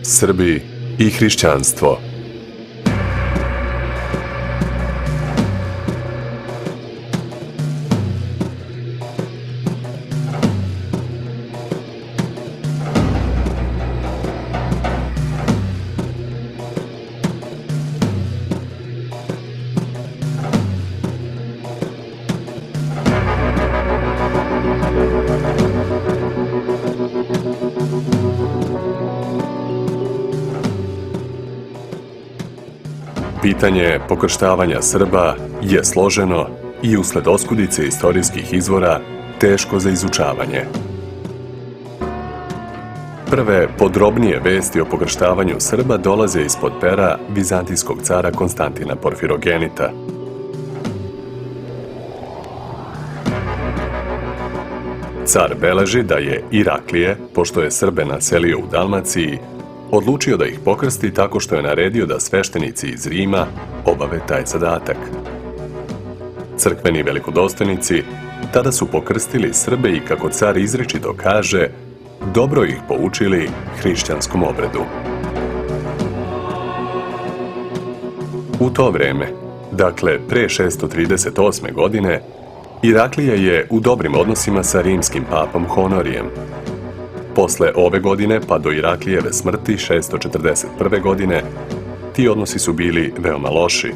Srbi i hrišćanstvo. Pitanje pokrštavanja Srba je složeno i usled oskudice istorijskih izvora teško za izučavanje. Prve podrobnije vesti o pokrštavanju Srba dolaze ispod pera vizantijskog cara Konstantina Porfirogenita. Car beleži da je Iraklije, pošto je Srbe naselio u Dalmaciji, odlučio da ih pokrsti tako što je naredio da sveštenici iz Rima obave taj zadatak. Crkveni velikodostojnici tada su pokrstili Srbe i, kako car izričito kaže, dobro ih poučili hrišćanskom obredu. U to vreme, dakle pre 638. godine, Iraklija je u dobrim odnosima sa rimskim papom Honorijem. Posle ove godine pa do Iraklijeve smrti 641. godine ti odnosi su bili veoma loši,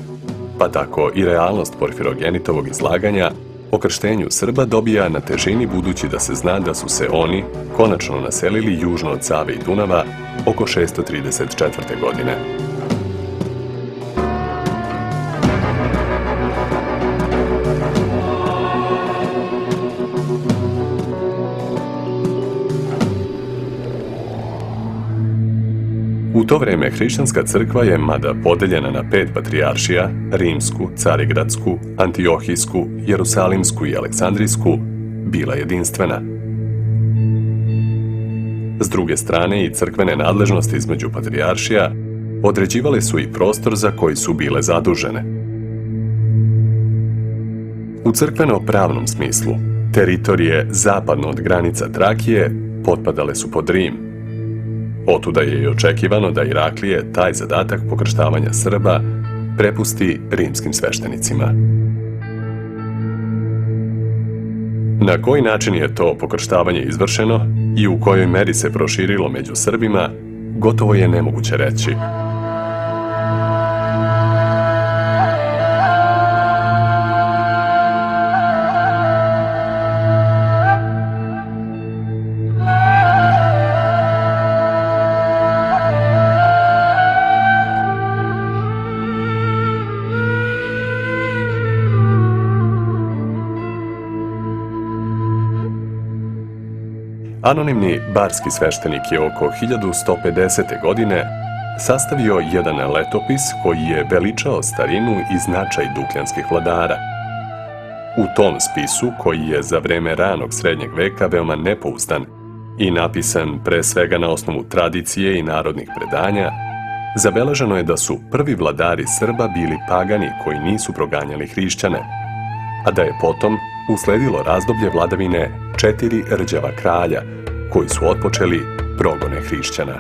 pa tako i realnost Porfirogenitovog izlaganja o krštenju Srba dobija na težini, budući da se zna da su se oni konačno naselili južno od Save i Dunava oko 634. godine. U to vreme hrišćanska crkva je, mada podeljena na 5 patrijaršija, rimsku, carigradsku, antiohijsku, jerusalimsku i aleksandrijsku, bila jedinstvena. S druge strane, i crkvene nadležnosti između patrijaršija određivale su i prostor za koji su bile zadužene. U crkveno-pravnom smislu, teritorije zapadno od granica Trakije potpadale su pod Rim. Otuda je i očekivano da Iraklije taj zadatak pokrštavanja Srba prepusti rimskim sveštenicima. Na koji način je to pokrštavanje izvršeno i u kojoj meri se proširilo među Srbima, gotovo je nemoguće reći. Anonimni barski sveštenik je oko 1150. godine sastavio jedan letopis koji je veličao starinu i značaj dukljanskih vladara. U tom spisu, koji je za vreme ranog srednjeg veka veoma nepouzdan i napisan pre svega na osnovu tradicije i narodnih predanja, zabeleženo je da su prvi vladari Srba bili pagani koji nisu proganjali hrišćane, a da je potom usledilo razdoblje vladavine 4 rđava kralja, koji su otpočeli progone hrišćana.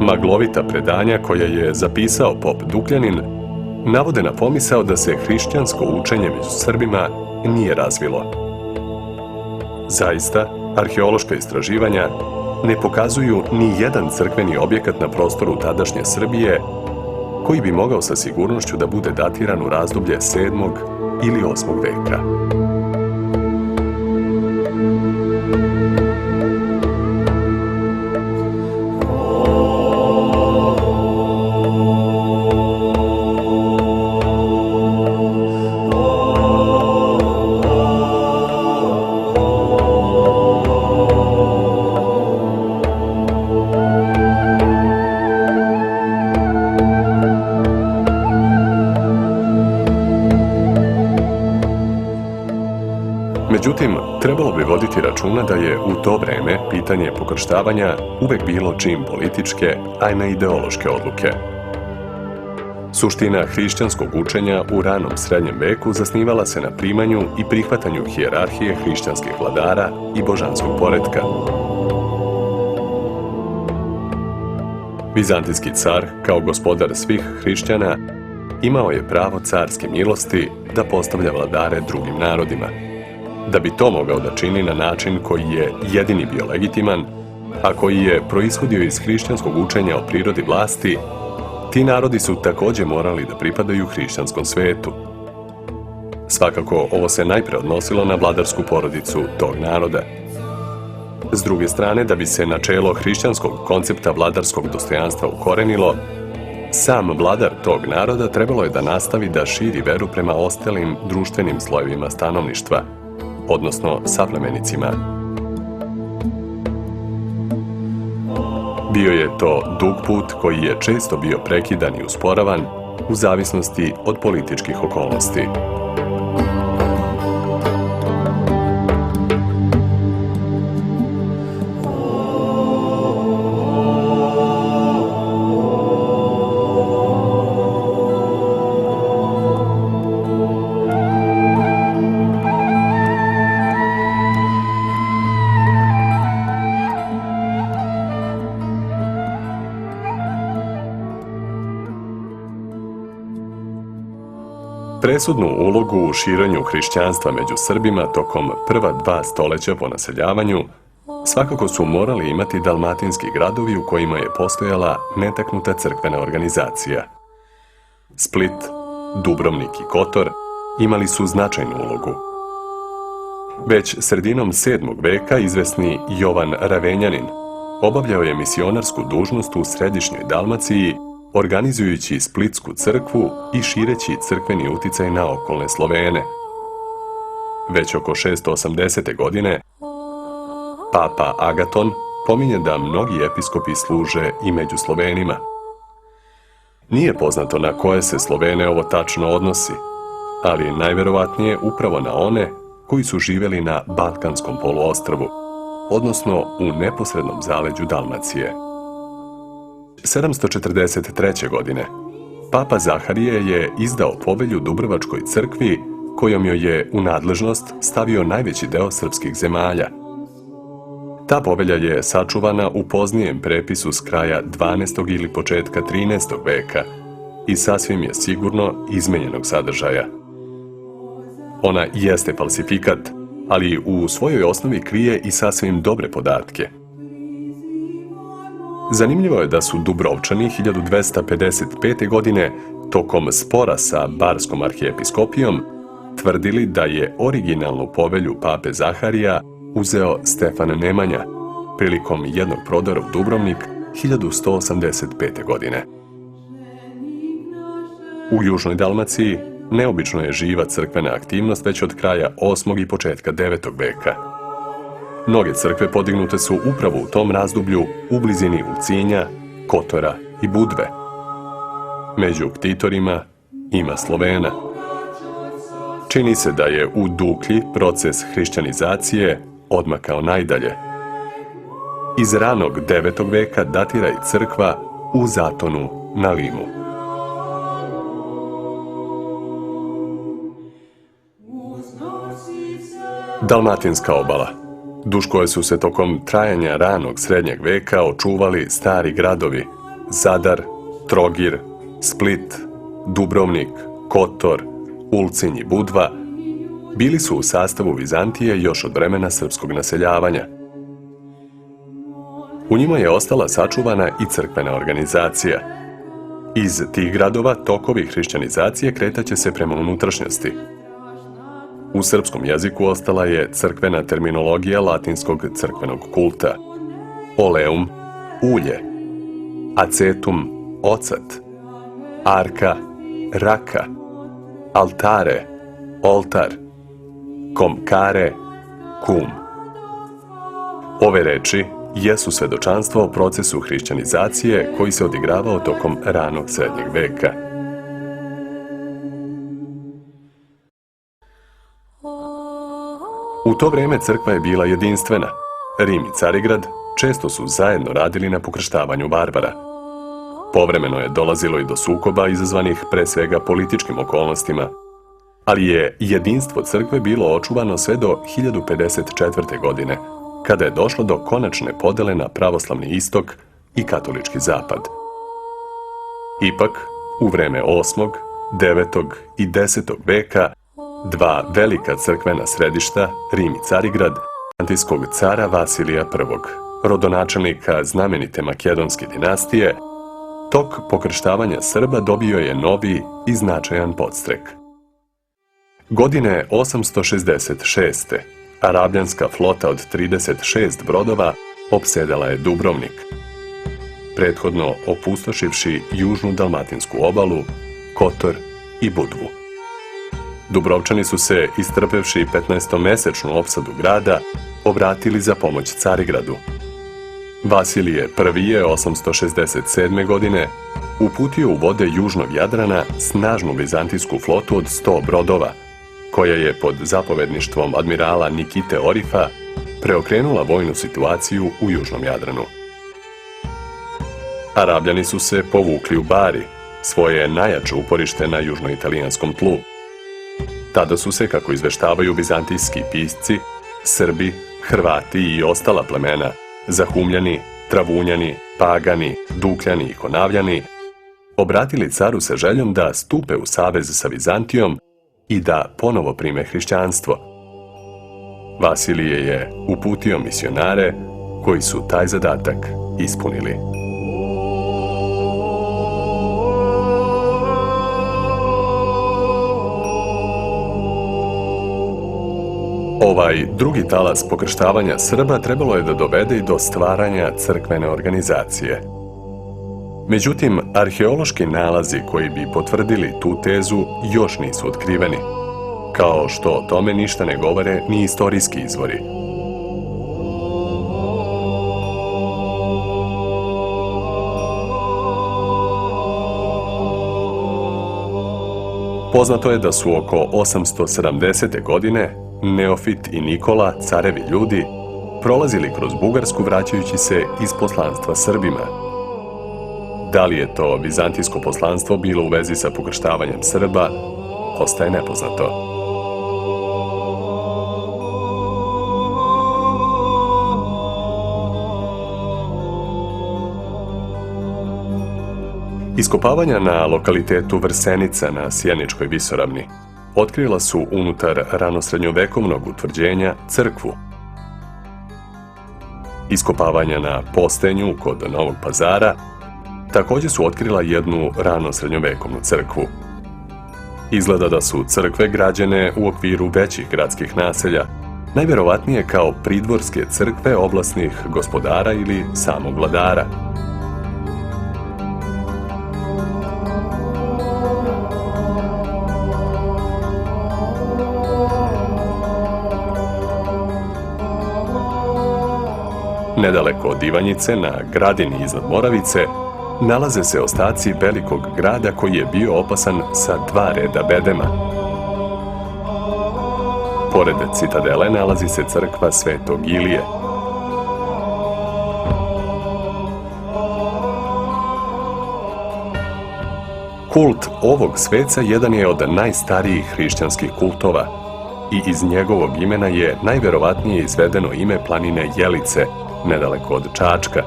Maglovita predanja koja je zapisao pop Dukljanin navode na pomisao da se hrišćansko učenje među Srbima nije razvilo. Zaista, arheološka istraživanja ne pokazuju ni jedan crkveni objekat na prostoru tadašnje Srbije koji bi mogao sa sigurnošću da bude datiran u razdoblje 7. ili 8. veka. Međutim, trebalo bi voditi računa da je u to vreme pitanje pokrštavanja uvek bilo čin političke, a ne ideološke odluke. Suština hrišćanskog učenja u ranom srednjem veku zasnivala se na primanju i prihvatanju hijerarhije hrišćanskih vladara i božanskog poretka. Vizantijski car, kao gospodar svih hrišćana, imao je pravo carske milosti da postavlja vladare drugim narodima. Da bi to mogao da čini na način koji je jedini bio legitiman, a koji je proishodio iz hrišćanskog učenja o prirodi vlasti, ti narodi su također morali da pripadaju hrišćanskom svetu. Svakako, ovo se najpre odnosilo na vladarsku porodicu tog naroda. S druge strane, da bi se načelo hrišćanskog koncepta vladarskog dostojanstva ukorenilo, sam vladar tog naroda trebalo je da nastavi da širi veru prema ostalim društvenim slojevima stanovništva, odnosno saplemenicima. Bio je to dug put koji je često bio prekidan i usporavan u zavisnosti od političkih okolnosti. Presudnu ulogu u širenju hrišćanstva među Srbima tokom prva 2 stoljeća po naseljavanju svakako su morali imati dalmatinski gradovi u kojima je postojala netaknuta crkvena organizacija. Split, Dubrovnik i Kotor imali su značajnu ulogu. Već sredinom 7. veka izvesni Jovan Ravenjanin obavljao je misionarsku dužnost u središnjoj Dalmaciji, organizujući Splitsku crkvu i šireći crkveni uticaj na okolne Slovene. Već oko 680. godine Papa Agaton pominje da mnogi episkopi služe i među Slovenima. Nije poznato na koje se Slovene ovo tačno odnosi, ali najverovatnije upravo na one koji su živjeli na Balkanskom poluostrvu, odnosno u neposrednom zaleđu Dalmacije. 743. godine Papa Zaharije je izdao povelju Dubrovačkoj crkvi kojom joj je u nadležnost stavio najveći deo srpskih zemalja. Ta povelja je sačuvana u poznijem prepisu s kraja 12. ili početka 13. veka i sasvim je sigurno izmenjenog sadržaja. Ona jeste falsifikat, ali u svojoj osnovi krije i sasvim dobre podatke. Zanimljivo je da su Dubrovčani 1255. godine tokom spora sa Barskom arhijepiskopijom tvrdili da je originalnu povelju pape Zaharija uzeo Stefan Nemanja prilikom jednog prodora u Dubrovnik 1185. godine. U južnoj Dalmaciji neobično je živa crkvena aktivnost već od kraja 8. i početka 9. veka. Mnoge crkve podignute su upravo u tom razdoblju u blizini Ulcinja, Kotora i Budve. Među ktitorima ima Slovena. Čini se da je u Duklji proces hrišćanizacije odmakao najdalje. Iz ranog 9. veka datira i crkva u Zatonu na Limu. Dalmatinska obala, duž koje su se tokom trajanja ranog srednjeg veka očuvali stari gradovi Zadar, Trogir, Split, Dubrovnik, Kotor, Ulcinj i Budva, bili su u sastavu Vizantije još od vremena srpskog naseljavanja. U njima je ostala sačuvana i crkvena organizacija. Iz tih gradova tokovi hrišćanizacije kretaće se prema unutrašnjosti. U srpskom jeziku ostala je crkvena terminologija latinskog crkvenog kulta. Oleum, ulje, acetum, ocat, arka, raka, altare, oltar, komkare, kum. Ove reči jesu svedočanstvo o procesu hrišćanizacije koji se odigravao tokom ranog srednjeg veka. U to vrijeme crkva je bila jedinstvena. Rim i Carigrad često su zajedno radili na pokrštavanju Barbara. Povremeno je dolazilo i do sukoba izazvanih pre svega političkim okolnostima, ali je jedinstvo crkve bilo očuvano sve do 1054. godine, kada je došlo do konačne podele na pravoslavni istok i katolički zapad. Ipak, u vreme 8., 9. i 10. veka, dva velika crkvena središta, Rim i Carigrad, vizantijskog cara Vasilija I, rodonačelnika znamenite makedonske dinastije, tok pokrštavanja Srba dobio je novi i značajan podstrek. Godine 866. Arabljanska flota od 36 brodova opsedala je Dubrovnik, prethodno opustošivši južnu dalmatinsku obalu, Kotor i Budvu. Dubrovčani su se, istrpevši 15-mesečnu opsadu grada, obratili za pomoć Carigradu. Vasilije I je 867. godine uputio u vode južnog Jadrana snažnu vizantijsku flotu od 100 brodova, koja je pod zapovedništvom admirala Nikite Orifa preokrenula vojnu situaciju u južnom Jadranu. Arabljani su se povukli u Bari, svoje najjače uporište na južnoitalijanskom tlu. Tada su se, kako izveštavaju vizantijski pisci, Srbi, Hrvati i ostala plemena, Zahumljani, Travunjani, Pagani, Dukljani i Konavljani, obratili caru sa željom da stupe u savez sa Vizantijom i da ponovo prime hrišćanstvo. Vasilije je uputio misionare koji su taj zadatak ispunili. Ovaj drugi talas pokrštavanja Srba trebalo je da dovede i do stvaranja crkvene organizacije. Međutim, arheološki nalazi koji bi potvrdili tu tezu još nisu otkriveni, kao što o tome ništa ne govore ni istorijski izvori. Poznato je da su oko 870. godine Neofit i Nikola, carevi ljudi, prolazili kroz Bugarsku vraćajući se iz poslanstva Srbima. Da li je to vizantijsko poslanstvo bilo u vezi sa pokrštavanjem Srba, ostaje nepoznato. Iskopavanja na lokalitetu Vrsenica na Sjeničkoj visoravni otkrila su unutar ranosrednjovekovnog utvrđenja crkvu. Iskopavanja na Postenju kod Novog Pazara također su otkrila jednu ranosrednjovekovnu crkvu. Izgleda da su crkve građene u okviru većih gradskih naselja, najverovatnije kao pridvorske crkve oblasnih gospodara ili samog vladara. Nedaleko od Ivanjice, na Gradini iznad Moravice, nalaze se ostaci velikog grada koji je bio opasan sa 2 reda bedema. Pored citadele nalazi se crkva Svetog Ilije. Kult ovog sveca jedan je od najstarijih hrišćanskih kultova i iz njegovog imena je najverovatnije izvedeno ime planine Jelice, nedaleko od Čačka,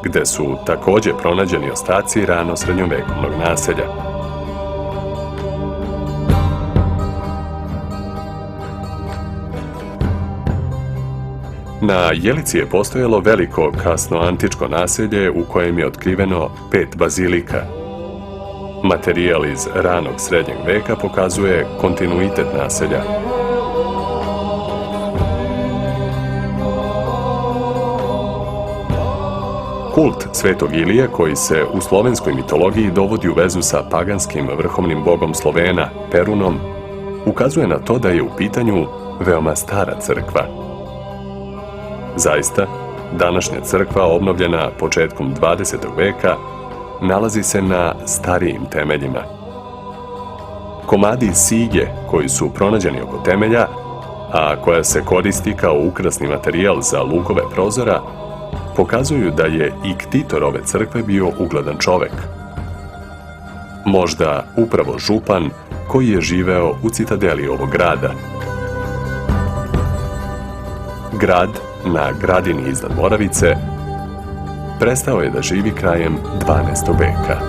gde su također pronađeni ostaci ranosrednjovekovnog naselja. Na Jelici je postojalo veliko kasnoantičko naselje u kojem je otkriveno 5 bazilika. Materijal iz ranog srednjeg veka pokazuje kontinuitet naselja. Kult Svetog Ilije, koji se u slovenskoj mitologiji dovodi u vezu sa paganskim vrhovnim bogom Slovena, Perunom, ukazuje na to da je u pitanju veoma stara crkva. Zaista, današnja crkva, obnovljena početkom 20. veka, nalazi se na starijim temeljima. Komadi sige koji su pronađeni oko temelja, a koja se koristi kao ukrasni materijal za lukove prozora, pokazuju da je i ktitor ove crkve bio ugledan čovek. Možda upravo župan koji je živeo u citadeli ovog grada. Grad na Gradini iznad Moravice prestao je da živi krajem 12. veka.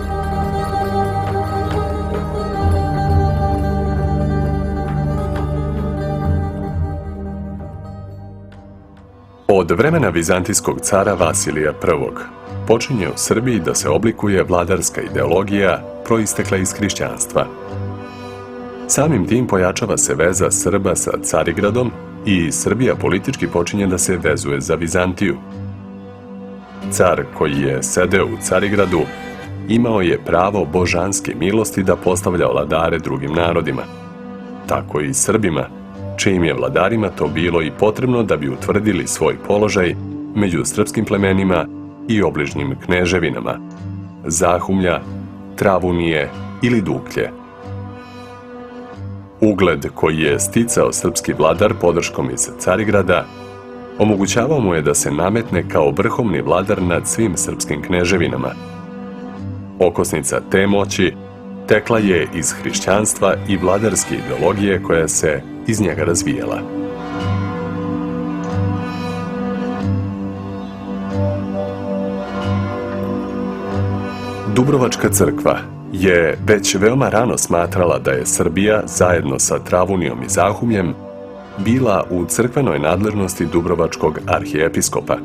Od vremena vizantijskog cara Vasilija I. počinje u Srbiji da se oblikuje vladarska ideologija proistekla iz hrišćanstva. Samim tim pojačava se veza Srba sa Carigradom i Srbija politički počinje da se vezuje za Vizantiju. Car koji je sedeo u Carigradu imao je pravo božanske milosti da postavlja vladare drugim narodima. Tako i Srbima, čijim je vladarima to bilo i potrebno da bi utvrdili svoj položaj među srpskim plemenima i obližnjim kneževinama, Zahumlja, Travunije ili Duklje. Ugled koji je sticao srpski vladar podrškom iz Carigrada omogućavao mu je da se nametne kao vrhovni vladar nad svim srpskim kneževinama. Okosnica te moći tekla je iz hrišćanstva i vladarske ideologije koja se iz njega razvijala. Dubrovačka crkva je već veoma rano smatrala da je Srbija, zajedno sa Travunijom i Zahumljem, bila u crkvenoj nadležnosti Dubrovačkog arhijepiskopa.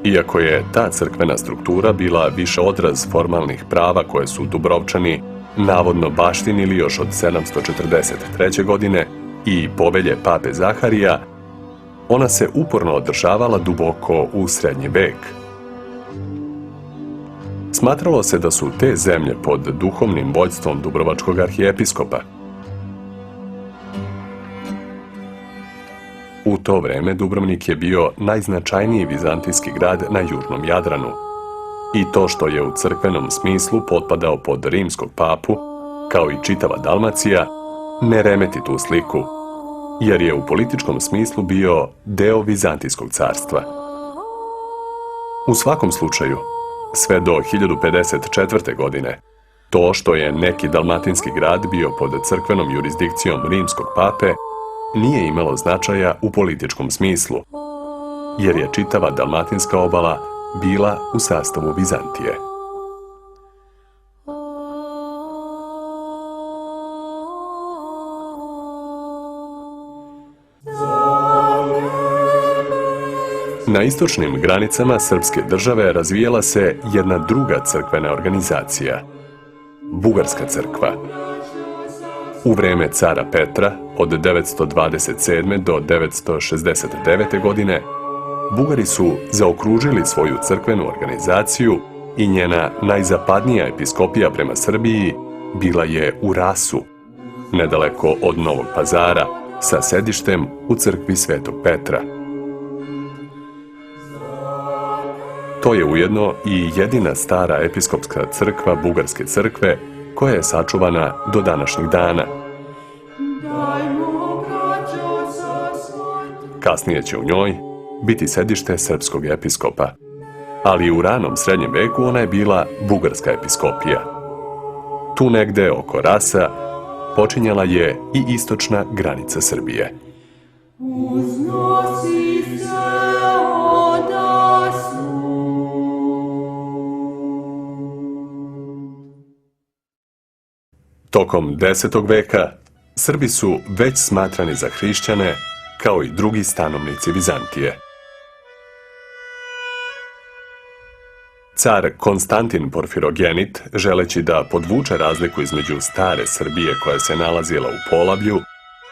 Iako je ta crkvena struktura bila više odraz formalnih prava koje su Dubrovčani navodno baštinili još od 743. godine i povelje pape Zaharija, ona se uporno održavala duboko u srednji vek. Smatralo se da su te zemlje pod duhovnim vođstvom Dubrovačkog arhijepiskopa. U to vreme Dubrovnik je bio najznačajniji vizantijski grad na južnom Jadranu i to što je u crkvenom smislu potpadao pod rimskog papu, kao i čitava Dalmacija, ne remeti tu sliku, jer je u političkom smislu bio deo Vizantijskog carstva. U svakom slučaju, sve do 1054. godine, to što je neki dalmatinski grad bio pod crkvenom jurisdikcijom rimskog pape nije imalo značaja u političkom smislu, jer je čitava dalmatinska obala bila u sastavu Vizantije. Na istočnim granicama srpske države razvijala se jedna druga crkvena organizacija – Bugarska crkva. U vreme cara Petra od 927. do 969. godine Bugari su zaokružili svoju crkvenu organizaciju i njena najzapadnija episkopija prema Srbiji bila je u Rasu, nedaleko od Novog Pazara, sa sedištem u crkvi Svetog Petra. To je ujedno i jedina stara episkopska crkva Bugarske crkve koja je sačuvana do današnjih dana. Kasnije će u njoj biti sedište srpskog episkopa, ali u ranom srednjem veku ona je bila Bugarska episkopija. Tu negde oko Rasa počinjala je i istočna granica Srbije. Tokom 10. veka Srbi su već smatrani za hrišćane kao i drugi stanovnici Vizantije. Car Konstantin Porfirogenit, želeći da podvuče razliku između stare Srbije koja se nalazila u Polavlju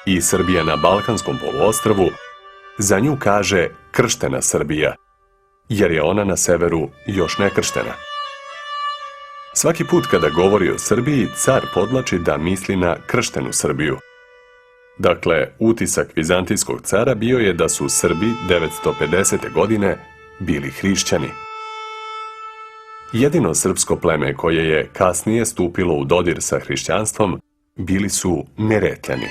i Srbije na Balkanskom poluostrvu, za nju kaže krštena Srbija, jer je ona na severu još nekrštena. Svaki put kada govori o Srbiji, car podvlači da misli na krštenu Srbiju. Dakle, utisak vizantijskog cara bio je da su Srbi 950. godine bili hrišćani. Jedino srpsko pleme koje je kasnije stupilo u dodir sa hrišćanstvom bili su Neretljani.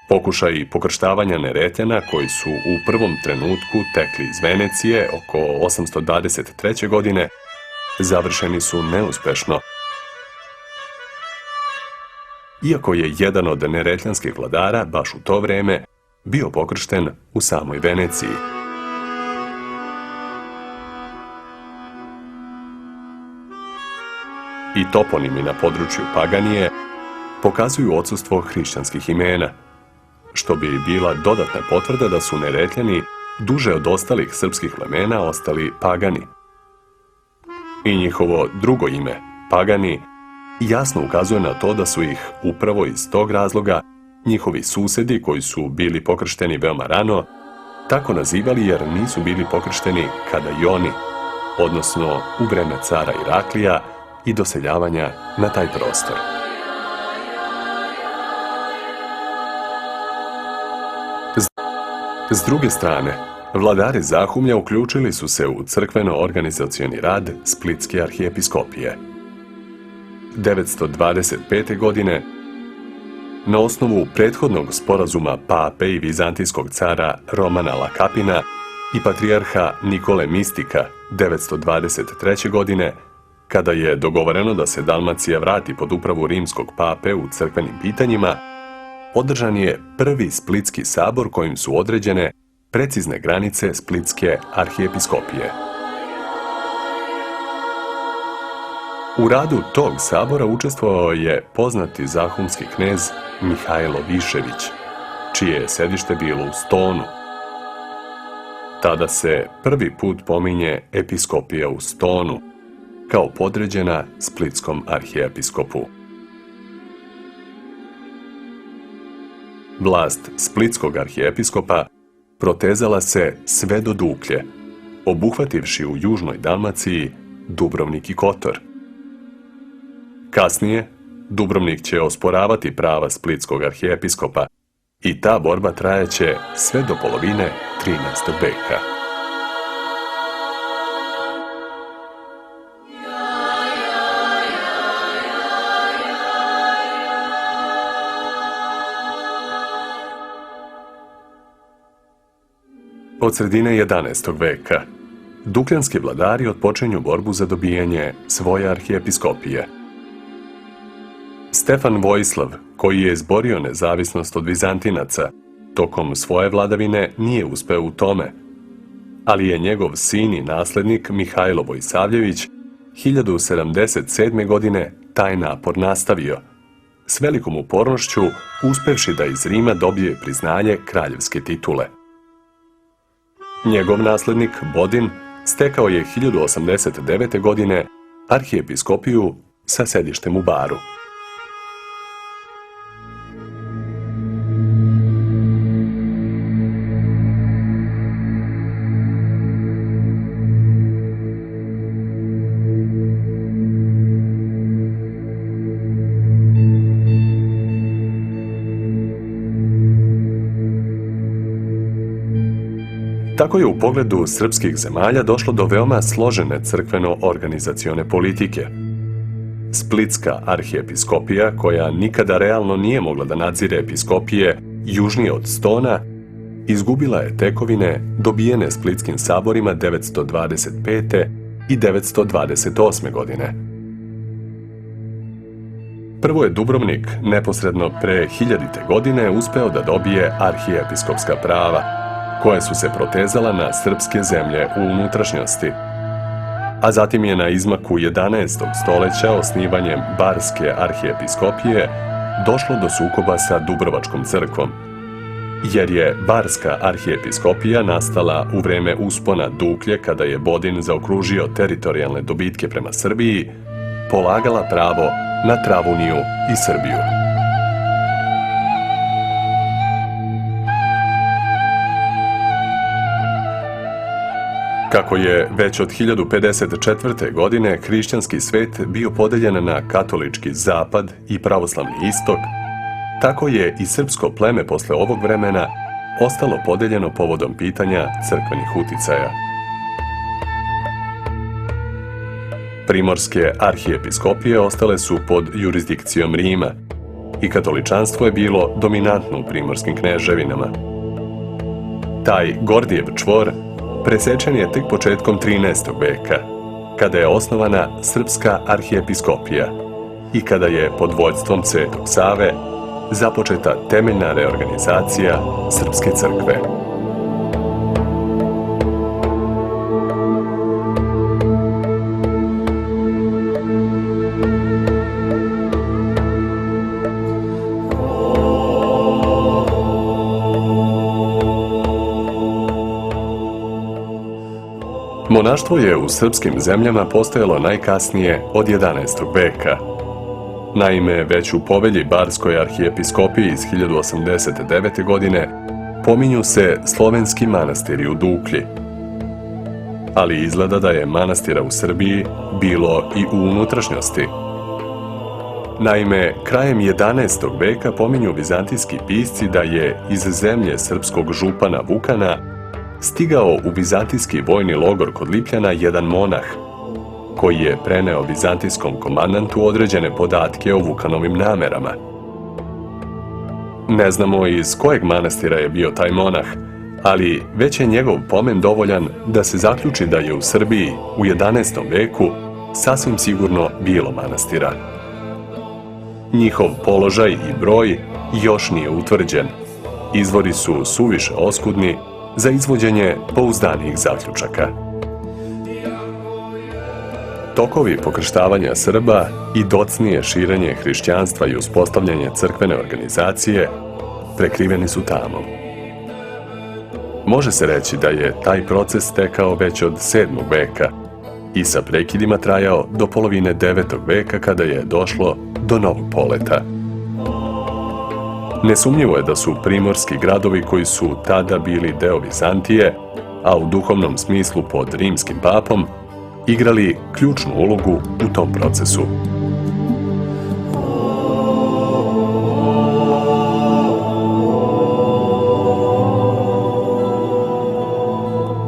Pokušaji pokrštavanja Neretljana, koji su u prvom trenutku tekli iz Venecije oko 823. godine, završeni su neuspešno. Iako je jedan od neretljanskih vladara, baš u to vreme, bio pokršten u samoj Veneciji. I toponimi na području Paganije pokazuju odsustvo hrišćanskih imena. što bi bila dodatna potvrda da su Neretljani duže od ostalih srpskih plemena ostali pagani. I njihovo drugo ime, pagani, jasno ukazuje na to da su ih upravo iz tog razloga njihovi susedi koji su bili pokršteni veoma rano tako nazivali jer nisu bili pokršteni kada i oni, odnosno u vreme cara Iraklija i doseljavanja na taj prostor. S druge strane, vladari Zahumlja uključili su se u crkveno-organizacioni rad Splitske arhijepiskopije. 925. godine, na osnovu prethodnog sporazuma pape i vizantijskog cara Romana Lakapina i patrijarha Nikole Mistika 923. godine, kada je dogovoreno da se Dalmacija vrati pod upravu rimskog pape u crkvenim pitanjima, održan je prvi Splitski sabor kojim su određene precizne granice Splitske arhijepiskopije. U radu tog sabora učestvovao je poznati zahumski knez Mihajlo Višević, čije je sedište bilo u Stonu. Tada se prvi put pominje episkopija u Stonu, kao podređena splitskom arhijepiskopu. Vlast splitskog arhijepiskopa protezala se sve do Duklje, obuhvativši u južnoj Dalmaciji Dubrovnik i Kotor. Kasnije, Dubrovnik će osporavati prava splitskog arhijepiskopa i ta borba trajaće sve do polovine 13. veka. Od sredine 11. veka, dukljanski vladari otpočinju borbu za dobijanje svoje arhijepiskopije. Stefan Vojislav, koji je izborio nezavisnost od Vizantinaca, tokom svoje vladavine nije uspeo u tome, ali je njegov sin i naslednik Mihajlo Vojsavljević 1077. godine taj napor nastavio, s velikom upornošću uspevši da iz Rima dobije priznanje kraljevske titule. Njegov naslednik, Bodin, stekao je 1089. godine arhijepiskopiju sa sedištem u Baru. Tako je u pogledu srpskih zemalja došlo do veoma složene crkveno-organizacione politike. Splitska arhijepiskopija, koja nikada realno nije mogla da nadzire episkopije južnije od Stona, izgubila je tekovine dobijene Splitskim saborima 925. i 928. godine. Prvo je Dubrovnik neposredno pre 1000. godine uspeo da dobije arhijepiskopska prava, koje su se protezala na srpske zemlje u unutrašnjosti. A zatim je na izmaku 11. stoljeća osnivanjem Barske arhijepiskopije došlo do sukoba sa Dubrovačkom crkvom, jer je Barska arhijepiskopija nastala u vreme uspona Duklje kada je Bodin zaokružio teritorijalne dobitke prema Srbiji, polagala pravo na Travuniju i Srbiju. Kako je već od 1054. godine hrišćanski svet bio podeljen na katolički zapad i pravoslavni istok, tako je i srpsko pleme posle ovog vremena ostalo podeljeno povodom pitanja crkvenih uticaja. Primorske arhijepiskopije ostale su pod jurisdikcijom Rima i katoličanstvo je bilo dominantno u primorskim kneževinama. Taj Gordijev čvor presečen je tek početkom 13. veka, kada je osnovana Srpska arhijepiskopija i kada je pod vođstvom Svetog Save započeta temeljna reorganizacija Srpske crkve. Monaštvo je u srpskim zemljama postojalo najkasnije od 11. veka. Naime, već u povelji Barskoj arhijepiskopiji iz 1089. godine pominju se slovenski manastiri u Duklji. Ali izgleda da je manastira u Srbiji bilo i u unutrašnjosti. Naime, krajem 11. veka pominju vizantijski pisci da je iz zemlje srpskog župana Vukana stigao u vizantijski vojni logor kod Lipljana jedan monah, koji je preneo vizantijskom komandantu određene podatke o Vukanovim namerama. Ne znamo iz kojeg manastira je bio taj monah, ali već je njegov pomen dovoljan da se zaključi da je u Srbiji u 11. veku sasvim sigurno bilo manastira. Njihov položaj i broj još nije utvrđen. Izvori su suviše oskudni za izvođenje pouzdanijih zaključaka. Tokovi pokrštavanja Srba i docnije širenje hrišćanstva i uspostavljanje crkvene organizacije prekriveni su tamom. Može se reći da je taj proces tekao već od 7. veka i sa prekidima trajao do polovine 9. veka kada je došlo do novog poleta. Nesumnjivo je da su primorski gradovi koji su tada bili deo Vizantije, a u duhovnom smislu pod rimskim papom, igrali ključnu ulogu u tom procesu.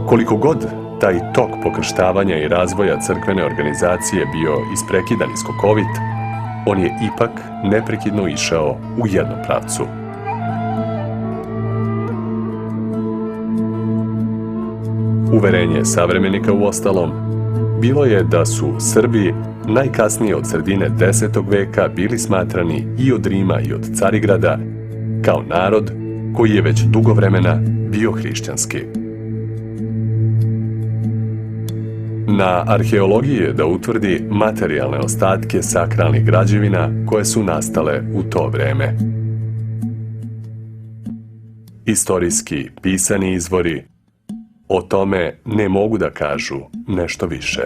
Koliko god taj tok pokrštavanja i razvoja crkvene organizacije bio isprekidan i skokovit, on je ipak neprekidno išao u jednom pravcu. Uverenje savremenika uostalom bilo je da su Srbi najkasnije od sredine 10. veka bili smatrani i od Rima i od Carigrada kao narod koji je već dugo vremena bio hrišćanski. Na arheologiji je da utvrdi materijalne ostatke sakralnih građevina koje su nastale u to vreme. Istorijski pisani izvori o tome ne mogu da kažu nešto više.